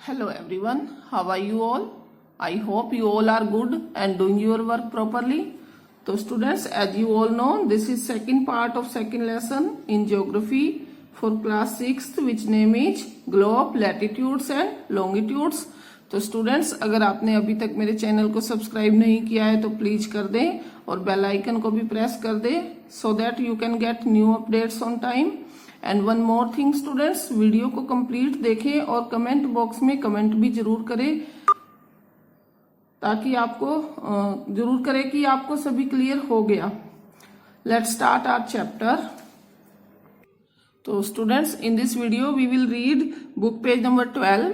Hello everyone, how are you all? I hope you all are good and doing your work properly. So students, as you all know, this is second part of second lesson in geography for class 6th, which name is globe, latitudes and longitudes. तो students, अगर आपने अभी तक मेरे channel को subscribe नहीं किया है तो प्लीज कर दें और बेल आइकन को भी प्रेस कर दें so that you can get new updates on time. And one more thing students, video को कंप्लीट देखें और कमेंट बॉक्स में कमेंट भी जरूर करें ताकि आपको जरूर करें कि आपको सभी क्लियर हो गया. Let's start our chapter. तो students, in this video we will read book page number 12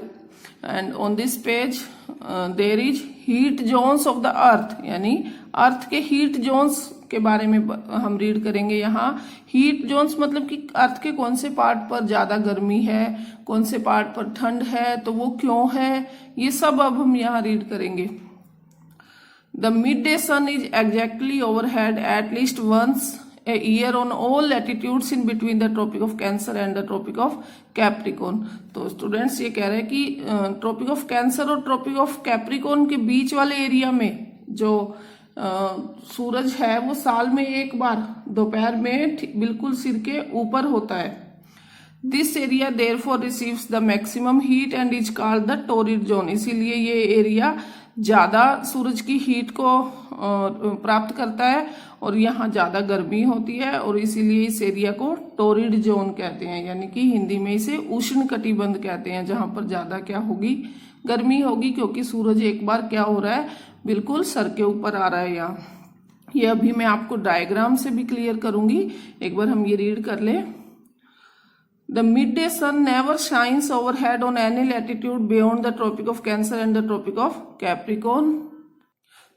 and on this page there is heat zones of the earth, यानी अर्थ के हीट जोन्स के बारे में हम रीड करेंगे. यहाँ हीट जोन्स मतलब कि अर्थ के कौन से पार्ट पर ज्यादा गर्मी है, कौन से पार्ट पर ठंड है, तो वो क्यों है, ये सब अब हम यहाँ रीड करेंगे. The midday sun is exactly overhead at least once a year on all latitudes in between the Tropic of Cancer and the Tropic of Capricorn. तो स्टूडेंट्स ये कह रहे हैं कि ट्रॉपिक ऑफ कैंसर और ट्रॉपिक ऑफ कैप्रिकॉर्न के बीच वाले area में जो सूरज है वो साल में एक बार दोपहर में बिल्कुल सिर के ऊपर होता है. This area therefore receives the maximum heat and is called the torrid zone. इसीलिए ये एरिया ज्यादा सूरज की हीट को प्राप्त करता है और यहाँ ज्यादा गर्मी होती है और इसीलिए इस एरिया को टोरिड जोन कहते हैं, यानी कि हिंदी में इसे उष्ण कटिबंध कहते हैं, जहां पर ज्यादा क्या होगी, गर्मी होगी, क्योंकि सूरज एक बार क्या हो रहा है, बिल्कुल सर के ऊपर आ रहा है. यहाँ ये अभी मैं आपको डायग्राम से भी क्लियर करूंगी, एक बार हम ये रीड कर लें. The midday sun never shines overhead on any latitude beyond the Tropic of Cancer and the Tropic of Capricorn.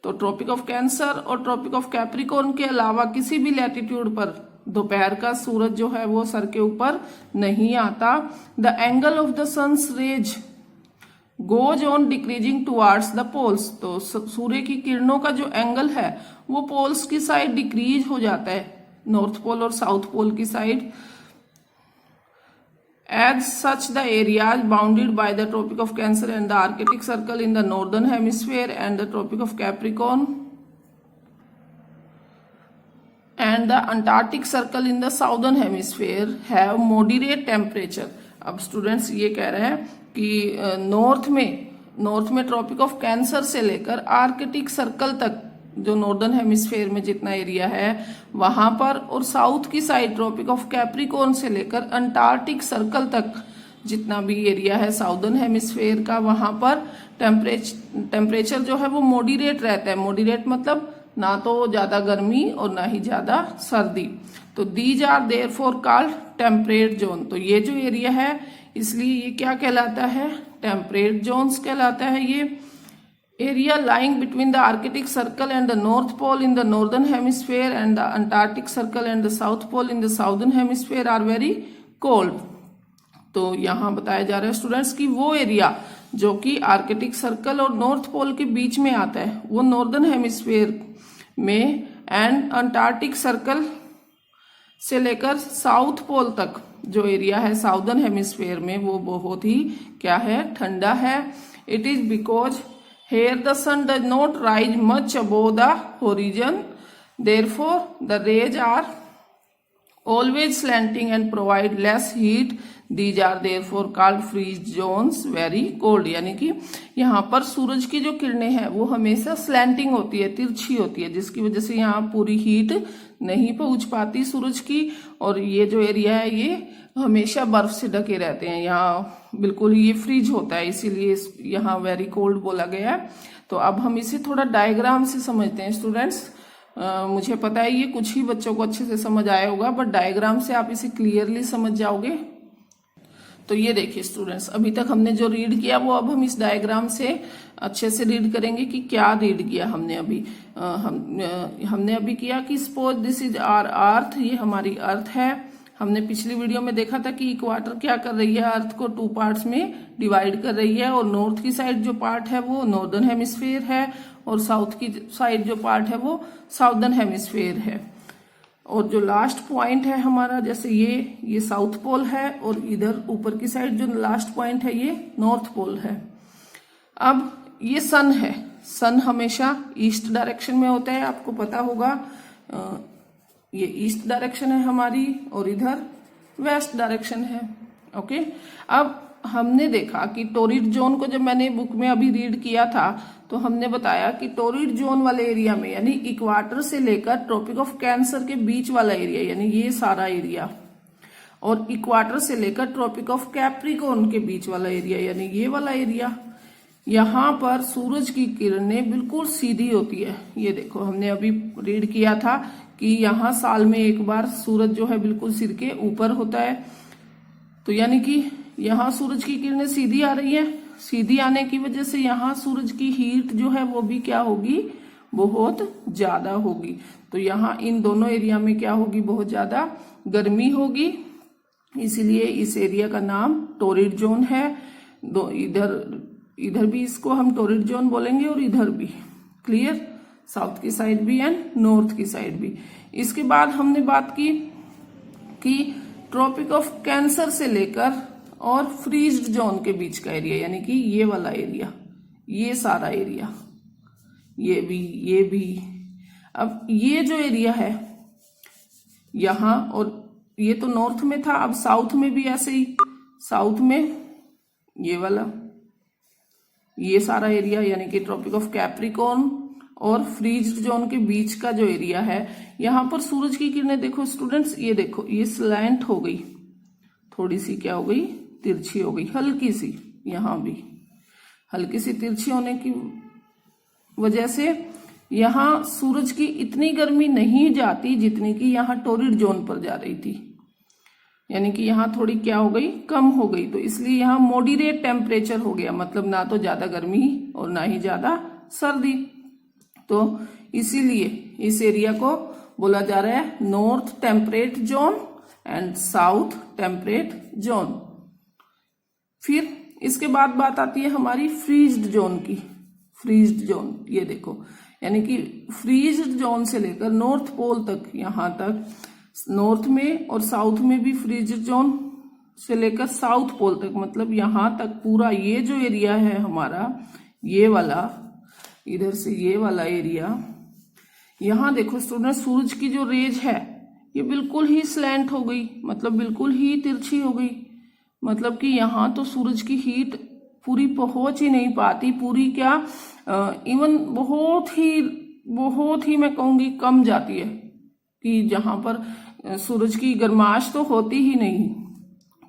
तो ट्रॉपिक ऑफ कैंसर और ट्रॉपिक ऑफ कैप्रिकॉर्न के अलावा किसी भी लैटिट्यूड पर दोपहर का सूरज जो है वो सर के ऊपर नहीं आता. The angle of the sun's rays goes on decreasing towards the poles. तो सूर्य की किरणों का जो एंगल है वो पोल्स की साइड डिक्रीज हो जाता है, नॉर्थ पोल और साउथ पोल की side. As such, the areas bounded by the Tropic of Cancer and the Arctic Circle in the northern hemisphere and the Tropic of Capricorn and the Antarctic Circle in the southern hemisphere have moderate temperature. अब students ये कह रहे हैं कि north में tropic of cancer से लेकर Arctic circle तक जो नॉर्दर्न हेमिस्फेयर में जितना एरिया है वहां पर, और साउथ की साइड ट्रॉपिक ऑफ कैप्रिकॉर्न से लेकर अंटार्कटिक सर्कल तक जितना भी एरिया है साउदर्न हेमिस्फेयर का, वहां पर टेम्परेचर जो है वो मॉडरेट रहता है. मॉडरेट मतलब ना तो ज्यादा गर्मी और ना ही ज्यादा सर्दी. तो these are therefore called temperate zone. तो ये जो एरिया है इसलिए ये क्या कहलाता है, टेम्परेट जोन्स कहलाता है. ये area lying between the Arctic Circle and the North Pole in the northern hemisphere and the Antarctic Circle and the South Pole in the southern hemisphere are very cold. तो यहाँ बताया जा रहा है students कि वो एरिया जो कि आर्कटिक सर्कल और नॉर्थ पोल के बीच में आता है वो नॉर्दर्न हेमिस्फेयर में एंड अंटार्कटिक सर्कल से लेकर साउथ पोल तक जो एरिया है साउदर्न हेमिस्फेयर में वो बहुत ही क्या है, ठंडा है. It is because here the sun does not rise much above the horizon, therefore the rays are always slanting and provide less heat. These are therefore called freeze zones, very cold. यानी कि यहाँ पर सूरज की जो किरणें हैं वो हमेशा स्लैंटिंग होती है, तिरछी होती है, जिसकी वजह से यहाँ पूरी हीट नहीं पहुंच पाती सूरज की. और ये जो एरिया है ये हमेशा बर्फ से ढके रहते हैं, यहाँ बिल्कुल ये फ्रीज होता है, इसीलिए यहाँ वेरी कोल्ड बोला गया है. तो अब हम इसे थोड़ा डायग्राम से समझते हैं स्टूडेंट्स. मुझे पता है ये कुछ ही बच्चों को अच्छे से समझ आया होगा, बट डायग्राम से आप इसे क्लियरली समझ जाओगे. तो ये देखिए स्टूडेंट्स, अभी तक हमने जो रीड किया वो अब हम इस डायग्राम से अच्छे से रीड करेंगे कि क्या रीड किया हमने अभी. हमने अभी किया कि suppose this is our earth, ये हमारी अर्थ है. हमने पिछली वीडियो में देखा था कि इक्वाटर क्या कर रही है, अर्थ को 2 पार्ट्स में डिवाइड कर रही है और नॉर्थ की साइड जो पार्ट है वो नॉर्दर्न हेमिस्फेयर है और साउथ की साइड जो पार्ट है वो साउदर्न हेमिस्फेयर है. और जो लास्ट पॉइंट है हमारा, जैसे ये साउथ पोल है और इधर ऊपर की साइड जो लास्ट पॉइंट है ये नॉर्थ पोल है। अब ये सन है, सन हमेशा ईस्ट डायरेक्शन में होता है, आपको पता होगा। ये ईस्ट डायरेक्शन है हमारी और इधर वेस्ट डायरेक्शन है। ओके, अब हमने देखा कि टोरिड जोन को जब मैंने बुक में अभी रीड किया था तो हमने बताया कि टोरिड जोन वाले एरिया में, यानी इक्वाटर से लेकर ट्रॉपिक ऑफ कैंसर के बीच वाला एरिया, यानी ये सारा एरिया, और इक्वाटर से लेकर ट्रॉपिक ऑफ कैप्रिकॉर्न के बीच वाला एरिया, यानी ये वाला एरिया, यहाँ पर सूरज की किरणें बिल्कुल सीधी होती है। ये देखो, हमने अभी रीड किया था कि यहाँ साल में एक बार सूरज जो है बिल्कुल सिर के ऊपर होता है, तो यानी कि यहाँ सूरज की किरणें सीधी आ रही है। सीधी आने की वजह से यहाँ सूरज की हीट जो है वो भी क्या होगी, बहुत ज्यादा होगी। तो यहाँ इन दोनों एरिया में क्या होगी, बहुत ज्यादा गर्मी होगी, इसीलिए इस एरिया का नाम टोरिड जोन है। इधर भी इसको हम टोरिड जोन बोलेंगे और इधर भी, क्लियर, साउथ की साइड भी एंड नॉर्थ की साइड भी। इसके बाद हमने बात की कि ट्रॉपिक ऑफ कैंसर से लेकर और फ्रीज्ड जोन के बीच का एरिया, यानी कि ये वाला एरिया, ये सारा एरिया, ये भी। अब ये जो एरिया है यहाँ, और ये तो नॉर्थ में था, अब साउथ में भी ऐसे ही, साउथ में ये वाला, ये सारा एरिया, यानी कि ट्रॉपिक ऑफ कैप्रिकॉर्न और फ्रीज्ड जोन के बीच का जो एरिया है, यहाँ पर सूरज की किरणें देखो स्टूडेंट्स, ये देखो, ये स्लैंट हो गई, थोड़ी सी क्या हो गई, तिरछी हो गई, हल्की सी, यहाँ भी हल्की सी तिरछी होने की वजह से यहाँ सूरज की इतनी गर्मी नहीं जाती जितनी कि यहाँ टोरिड जोन पर जा रही थी, यानी कि यहाँ थोड़ी क्या हो गई, कम हो गई। तो इसलिए यहाँ मॉडरेट टेम्परेचर हो गया, मतलब ना तो ज्यादा गर्मी और ना ही ज्यादा सर्दी। तो इसीलिए इस एरिया को बोला जा रहा है north temperate zone and south temperate zone. फिर इसके बाद बात आती है हमारी फ्रीज्ड जोन की। फ्रीज्ड जोन, ये देखो, यानी कि फ्रीज्ड जोन से लेकर नॉर्थ पोल तक, यहाँ तक नॉर्थ में और साउथ में भी फ्रीज्ड जोन से लेकर साउथ पोल तक, मतलब यहाँ तक पूरा ये जो एरिया है हमारा, ये वाला, इधर से ये वाला एरिया, यहाँ देखो स्टूडेंट, सूरज की जो रेज है ये बिल्कुल ही स्लैंट हो गई, मतलब बिल्कुल ही तिरछी हो गई, मतलब कि यहाँ तो सूरज की हीट पूरी पहुंच ही नहीं पाती, पूरी क्या, इवन बहुत ही मैं कहूंगी कम जाती है, कि जहां पर सूरज की गर्माश तो होती ही नहीं।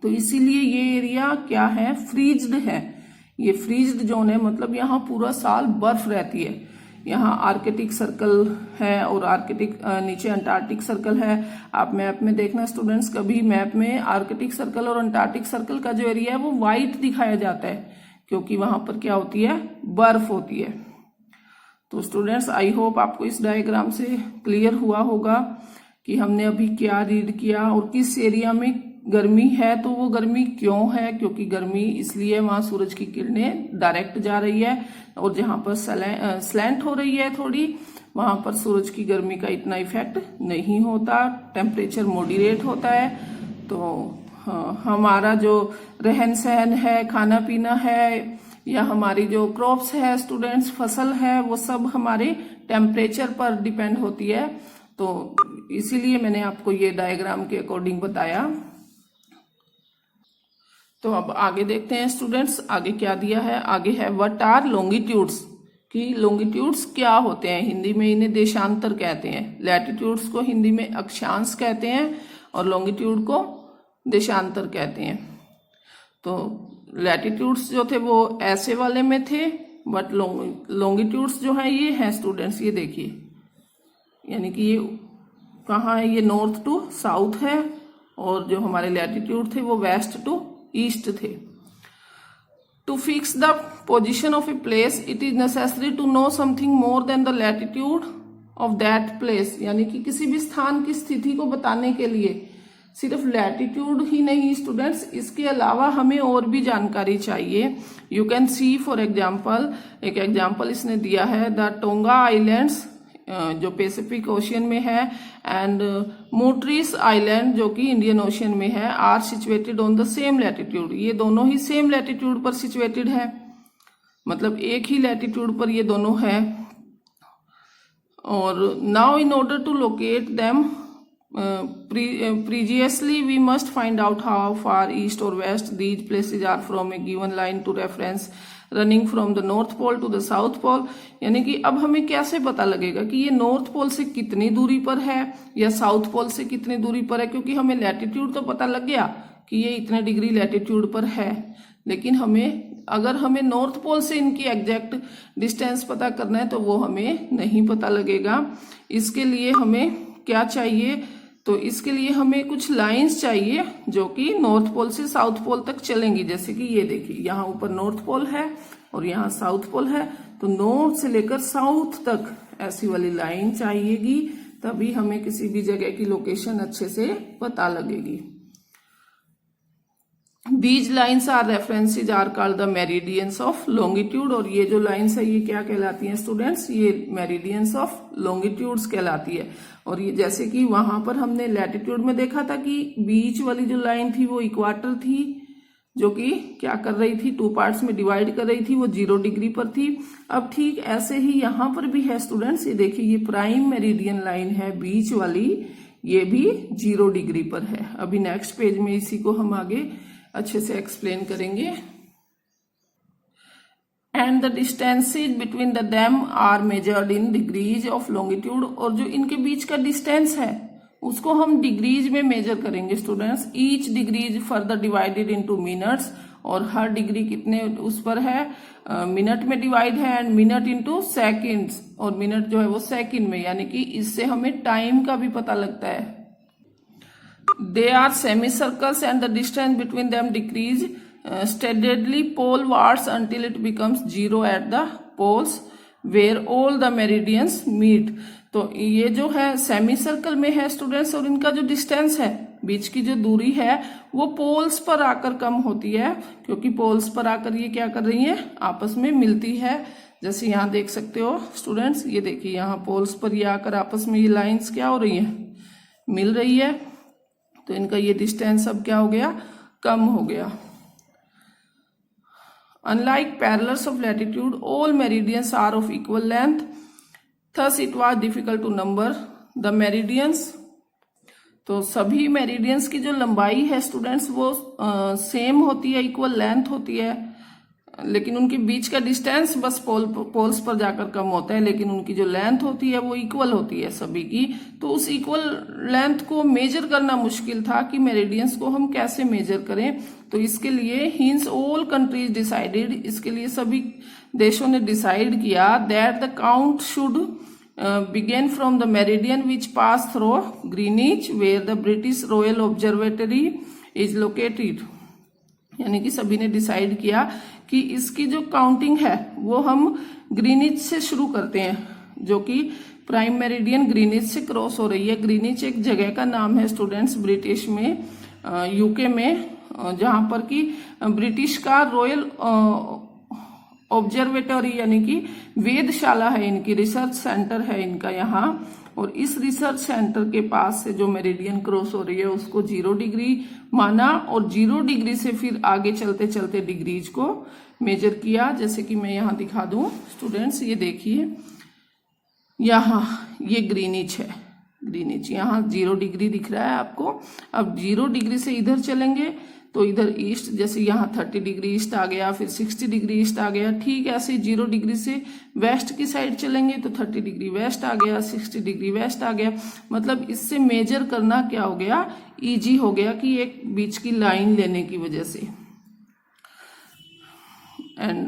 तो इसीलिए ये एरिया क्या है, फ्रीज्ड है, ये फ्रीज्ड जोन है, मतलब यहाँ पूरा साल बर्फ रहती है। यहाँ आर्कटिक सर्कल है और आर्कटिक नीचे अंटार्कटिक सर्कल है। आप मैप में देखना स्टूडेंट्स, कभी मैप में आर्कटिक सर्कल और अंटार्कटिक सर्कल का जो एरिया है वो व्हाइट दिखाया जाता है, क्योंकि वहां पर क्या होती है, बर्फ होती है। तो स्टूडेंट्स, आई होप आपको इस डायग्राम से क्लियर हुआ होगा कि हमने अभी क्या रीड किया और किस एरिया में गर्मी है, तो वो गर्मी क्यों है, क्योंकि गर्मी इसलिए वहां सूरज की किरणें डायरेक्ट जा रही है, और जहां पर स्लैंट हो रही है थोड़ी, वहां पर सूरज की गर्मी का इतना इफेक्ट नहीं होता, टेम्परेचर मॉडरेट होता है। तो हमारा जो रहन सहन है, खाना पीना है, या हमारी जो क्रॉप्स है स्टूडेंट्स, फसल है, वो सब हमारे टेम्परेचर पर डिपेंड होती है। तो इसीलिए मैंने आपको ये डायग्राम के अकॉर्डिंग बताया। तो अब आगे देखते हैं स्टूडेंट्स, आगे क्या दिया है। आगे है व्हाट आर लॉन्गिट्यूड्स, कि लॉन्गिट्यूड्स क्या होते हैं, हिंदी में इन्हें देशांतर कहते हैं। लैटिट्यूड्स को हिंदी में अक्षांश कहते हैं और लॉन्गिट्यूड को देशांतर कहते हैं। तो लैटिट्यूड्स जो थे वो ऐसे वाले में थे, बट लॉन्गिट्यूड्स जो है ये हैं स्टूडेंट्स, ये देखिए, यानी कि ये कहाँ है, ये नॉर्थ टू साउथ है, और जो हमारे लैटिट्यूड थे वो वेस्ट टू ईस्ट थे। To fix the position of a place it is necessary to know something more than the latitude of that place, यानी कि किसी भी स्थान की स्थिति को बताने के लिए सिर्फ लैटिट्यूड ही नहीं स्टूडेंट्स, इसके अलावा हमें और भी जानकारी चाहिए। You can see for example, एक एग्जाम्पल इसने दिया है, द टोंगा आइलैंड्स जो पैसिफिक ओशियन में है, एंड मोट्रिस आइलैंड जो कि इंडियन ओशियन में है, are situated on the same latitude. ये दोनों ही सेम लैटिट्यूड पर सिचुएटेड है, मतलब एक ही लैटिट्यूड पर ये दोनों है। और now in order to locate them previously we must find out how far east or west these places are from a given line to reference running from the north pole to the south pole। यानी कि अब हमें कैसे पता लगेगा कि ये north pole से कितनी दूरी पर है या साउथ पोल से कितनी दूरी पर है, क्योंकि हमें लैटिट्यूड तो पता लग गया कि ये इतने डिग्री लैटिट्यूड पर है, लेकिन अगर हमें नॉर्थ पोल से इनकी एग्जैक्ट डिस्टेंस पता करना है तो वो हमें नहीं पता लगेगा। इसके लिए हमें क्या चाहिए, तो इसके लिए हमें कुछ लाइंस चाहिए जो कि नॉर्थ पोल से साउथ पोल तक चलेंगी। जैसे कि ये देखिए, यहाँ ऊपर नॉर्थ पोल है और यहाँ साउथ पोल है, तो नॉर्थ से लेकर साउथ तक ऐसी वाली लाइन चाहिएगी, तभी हमें किसी भी जगह की लोकेशन अच्छे से पता लगेगी। These lines are references are called the meridians of longitude। और ये जो लाइन्स है ये क्या कहलाती हैं स्टूडेंट्स, ये meridians of longitudes कहलाती है। और ये जैसे कि वहां पर हमने लैटिट्यूड में देखा था कि बीच वाली जो लाइन थी वो इक्वाटर थी, जो कि क्या कर रही थी, 2 पार्ट्स में डिवाइड कर रही थी, वो 0 डिग्री पर थी। अब ठीक ऐसे ही यहाँ पर भी है स्टूडेंट्स, ये देखिए ये प्राइम मेरिडियन लाइन है बीच वाली, ये भी 0 डिग्री पर है। अभी नेक्स्ट पेज में इसी को हम आगे अच्छे से एक्सप्लेन करेंगे। And the distances between the them are measured in degrees of longitude. और जो इनके बीच का डिस्टेंस है उसको हम डिग्रीज में मेजर करेंगे students. Each degrees further divided into minutes, और हर डिग्री कितने उस पर है, मिनट में डिवाइड है, एंड मिनट इनटू सेकंड्स, और मिनट जो है वो सेकंड में, यानी कि इससे हमें टाइम का भी पता लगता है। They are semicircles and the distance between them decrease steadily polewards until it becomes 0 at the poles where all the meridians meet। तो ये जो है सेमी सर्कल में है स्टूडेंट्स, और इनका जो डिस्टेंस है, बीच की जो दूरी है, वो पोल्स पर आकर कम होती है, क्योंकि पोल्स पर आकर ये क्या कर रही है, आपस में मिलती है। जैसे यहाँ देख सकते हो स्टूडेंट्स, ये देखिए यहाँ पोल्स पर ये आकर आपस में ये लाइंस क्या हो रही है, मिल रही है, तो इनका ये डिस्टेंस अब क्या हो गया, कम हो गया। Unlike parallels of latitude all meridians are of equal length, thus it was difficult to number the meridians. तो सभी मेरिडियंस की जो लंबाई है स्टूडेंट्स वो सेम होती है, इक्वल लेंथ होती है, लेकिन उनके बीच का डिस्टेंस बस पोल्स पर जाकर कम होता है, लेकिन उनकी जो लेंथ होती है वो इक्वल होती है सभी की। तो उस इक्वल लेंथ को मेजर करना मुश्किल था कि मेरिडियंस को हम कैसे मेजर करें। तो इसके लिए हिंस ऑल कंट्रीज डिसाइडेड, इसके लिए सभी देशों ने डिसाइड किया that the count should begin from the meridian which pass through Greenwich where the British Royal Observatory is located. यानी कि सभी ने डिसाइड किया कि इसकी जो काउंटिंग है वो हम ग्रीनिच से शुरू करते हैं, जो कि प्राइम मेरिडियन ग्रीनिच से क्रॉस हो रही है। ग्रीनिच एक जगह का नाम है स्टूडेंट्स, ब्रिटिश में, यूके में, जहां पर कि ब्रिटिश का रॉयल ऑब्जर्वेटरी यानी कि वेधशाला है इनकी, रिसर्च सेंटर है इनका यहाँ। और इस रिसर्च सेंटर के पास से जो मेरिडियन क्रॉस हो रही है उसको 0 डिग्री माना, और 0 डिग्री से फिर आगे चलते चलते डिग्रीज को मेजर किया। जैसे कि मैं यहाँ दिखा दूं स्टूडेंट्स, ये देखिए यहाँ ये ग्रीनिच है, ग्रीनिच यहाँ 0 डिग्री दिख रहा है आपको। अब 0 डिग्री से इधर चलेंगे तो इधर ईस्ट, जैसे यहाँ 30 डिग्री ईस्ट आ गया, फिर 60 डिग्री ईस्ट आ गया, ठीक ऐसे 0 डिग्री से वेस्ट की साइड चलेंगे तो 30 डिग्री वेस्ट आ गया, 60 डिग्री वेस्ट आ गया। मतलब इससे मेजर करना क्या हो गया, इजी हो गया कि एक बीच की लाइन लेने की वजह से। And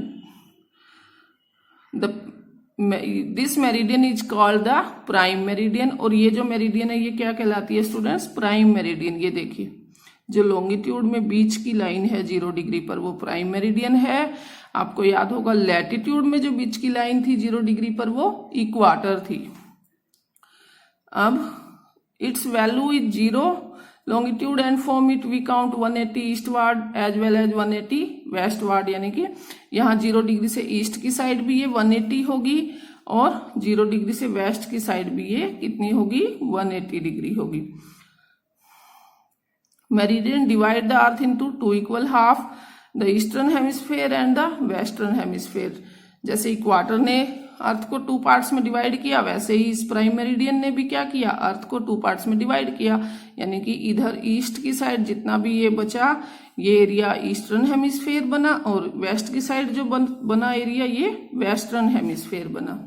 this meridian is called the prime meridian. और ये जो मेरिडियन है ये क्या कहलाती है स्टूडेंट्स, प्राइम मेरिडियन। ये देखिए जो लॉन्गिट्यूड में बीच की लाइन है 0 डिग्री पर वो प्राइम मेरिडियन है। आपको याद होगा लैटिट्यूड में जो बीच की लाइन थी 0 डिग्री पर वो इक्वाटर थी। अब its value is 0 longitude and from it we count 180 eastward as well as 180 westward. यानी कि यहाँ 0 डिग्री से ईस्ट की साइड भी ये 180 होगी, और 0 डिग्री से वेस्ट की साइड भी ये कितनी होगी, 180 डिग्री होगी। Meridian divide the earth into 2 equal half, the eastern hemisphere and the western hemisphere. जैसे इक्वाटर ने अर्थ को 2 पार्ट्स में डिवाइड किया, वैसे ही इस प्राइम मेरिडियन ने भी क्या किया, अर्थ को 2 पार्ट्स में डिवाइड किया। यानी कि इधर ईस्ट की साइड जितना भी ये बचा, ये एरिया ईस्टर्न हेमिस्फेयर बना, और वेस्ट की साइड जो बना एरिया, ये वेस्टर्न हेमिस्फेयर बना।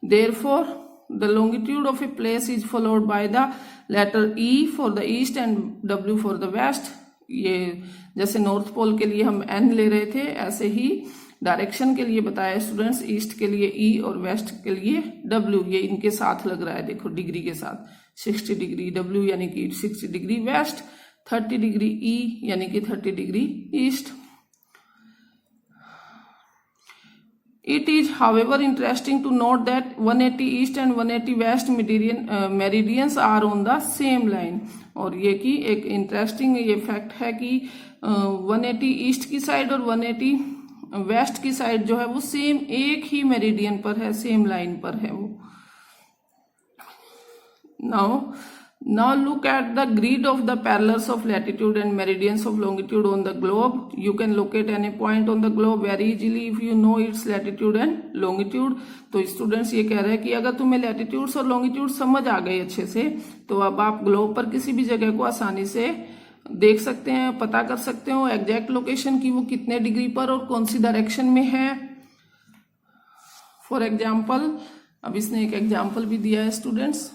Therefore, the longitude of a place is followed by the letter E for the east and W for the west. ये जैसे नॉर्थ पोल के लिए हम N ले रहे थे, ऐसे ही डायरेक्शन के लिए बताया स्टूडेंट्स, ईस्ट के लिए E और वेस्ट के लिए W। ये इनके साथ लग रहा है, देखो डिग्री के साथ, 60 डिग्री W यानी कि 60 डिग्री वेस्ट, 30 डिग्री E यानी कि 30 degree east. It is, however, interesting to note that 180 east and 180 west meridians are on the same line। और ये कि एक इंटरेस्टिंग ये फैक्ट है कि 180 ईस्ट की साइड और 180 वेस्ट की साइड जो है वो सेम एक ही मेरिडियन पर है, सेम लाइन पर है वो। Now look at the grid of the parallels of latitude and meridians of longitude on the globe. You can locate any point on the globe very easily if you know its latitude and longitude। तो students ये कह रहे हैं कि अगर तुम्हें latitudes और longitude समझ आ गए अच्छे से, तो अब आप ग्लोब पर किसी भी जगह को आसानी से देख सकते हैं, पता कर सकते हो एग्जैक्ट लोकेशन की वो कितने डिग्री पर और कौन सी डायरेक्शन में है। फॉर एग्जाम्पल, अब इसने एक एग्जाम्पल भी दिया है students.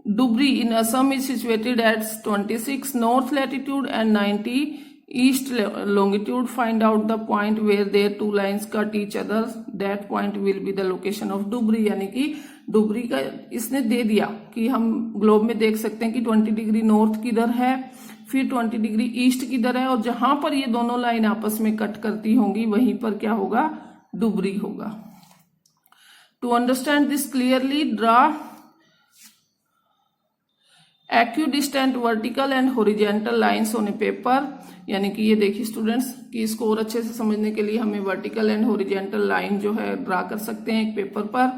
Dubri in Assam is situated at 26 north latitude and 90 east longitude. Find out the point where their 2 lines cut each other. That point will be the location of Dubri। यानी कि डुबरी का इसने दे दिया कि हम ग्लोब में देख सकते हैं कि 20 डिग्री नॉर्थ किधर है, फिर 20 डिग्री ईस्ट किधर है, और जहां पर ये दोनों लाइन आपस में कट करती होंगी वहीं पर क्या होगा, डुबरी होगा। To understand this clearly draw equidistant vertical and horizontal lines on a paper. यानी कि ये देखिए स्टूडेंट्स कि इसको और अच्छे से समझने के लिए हमें वर्टिकल एंड हॉरिजॉन्टल लाइन जो है ड्रा कर सकते हैं एक पेपर पर।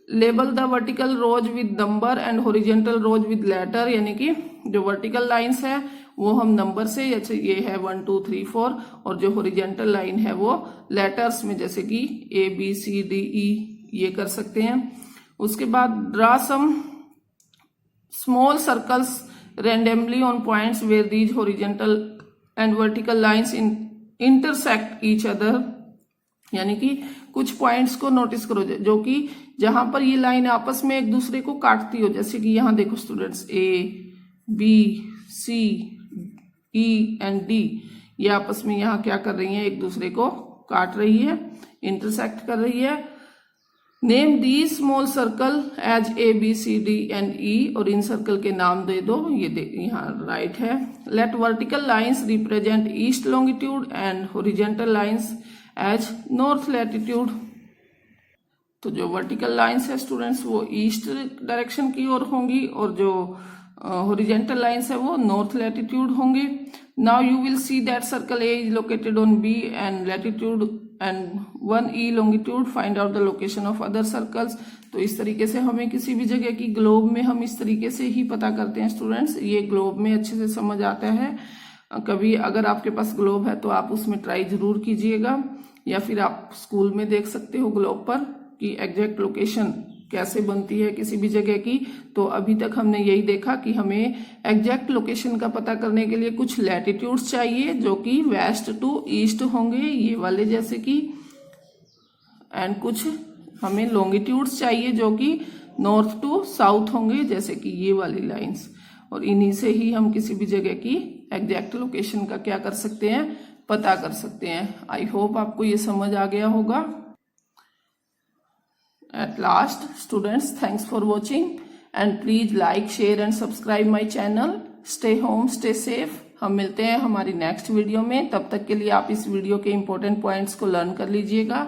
Label the vertical rows with number and horizontal rows with letter. यानी कि जो वर्टिकल लाइंस है वो हम नंबर से, जैसे ये है 1 2 3 4, और जो हॉरिजॉन्टल लाइन है वो लेटर्स में, जैसे कि ABCDE ये कर सकते हैं। उसके बाद draw some small circles randomly on points where these horizontal and vertical lines intersect each other। यानी कि कुछ पॉइंट्स को नोटिस करो जो कि जहां पर ये लाइन आपस में एक दूसरे को काटती हो। जैसे कि यहां देखो स्टूडेंट्स, ABCE एंड D ये आपस में यहां क्या कर रही हैं, एक दूसरे को काट रही है, इंटरसेक्ट कर रही है। Name the small circle as ABCD and E, और इन सर्कल के नाम दे दो। ये यहाँ राइट है। Let vertical lines represent east longitude and horizontal lines as north latitude. तो जो वर्टिकल लाइंस है स्टूडेंट्स वो ईस्ट डायरेक्शन की ओर होंगी, और जो हॉरिजॉन्टल लाइंस है वो नॉर्थ लैटिट्यूड होंगे। Now you will see that circle A is located on B and latitude and 1E longitude. Find out the location of other circles। तो इस तरीके से हमें किसी भी जगह की ग्लोब में हम इस तरीके से ही पता करते हैं स्टूडेंट्स। ये ग्लोब में अच्छे से समझ आता है। कभी अगर आपके पास ग्लोब है तो आप उसमें ट्राई जरूर कीजिएगा, या फिर आप स्कूल में देख सकते हो ग्लोब पर कि एग्जैक्ट लोकेशन कैसे बनती है किसी भी जगह की। तो अभी तक हमने यही देखा कि हमें एग्जैक्ट लोकेशन का पता करने के लिए कुछ लैटिट्यूड्स चाहिए जो कि वेस्ट टू ईस्ट होंगे, ये वाले जैसे कि, एंड कुछ हमें लॉन्गिट्यूड्स चाहिए जो कि नॉर्थ टू साउथ होंगे, जैसे कि ये वाली लाइंस। और इन्हीं से ही हम किसी भी जगह की एग्जैक्ट लोकेशन का क्या कर सकते हैं, पता कर सकते हैं। आई होप आपको ये समझ आ गया होगा। At last, students, thanks for watching and please like, share and subscribe my channel. Stay home, stay safe। हम मिलते हैं हमारी नेक्स्ट वीडियो में। तब तक के लिए आप इस वीडियो के इम्पोर्टेंट पॉइंट्स को लर्न कर लीजिएगा।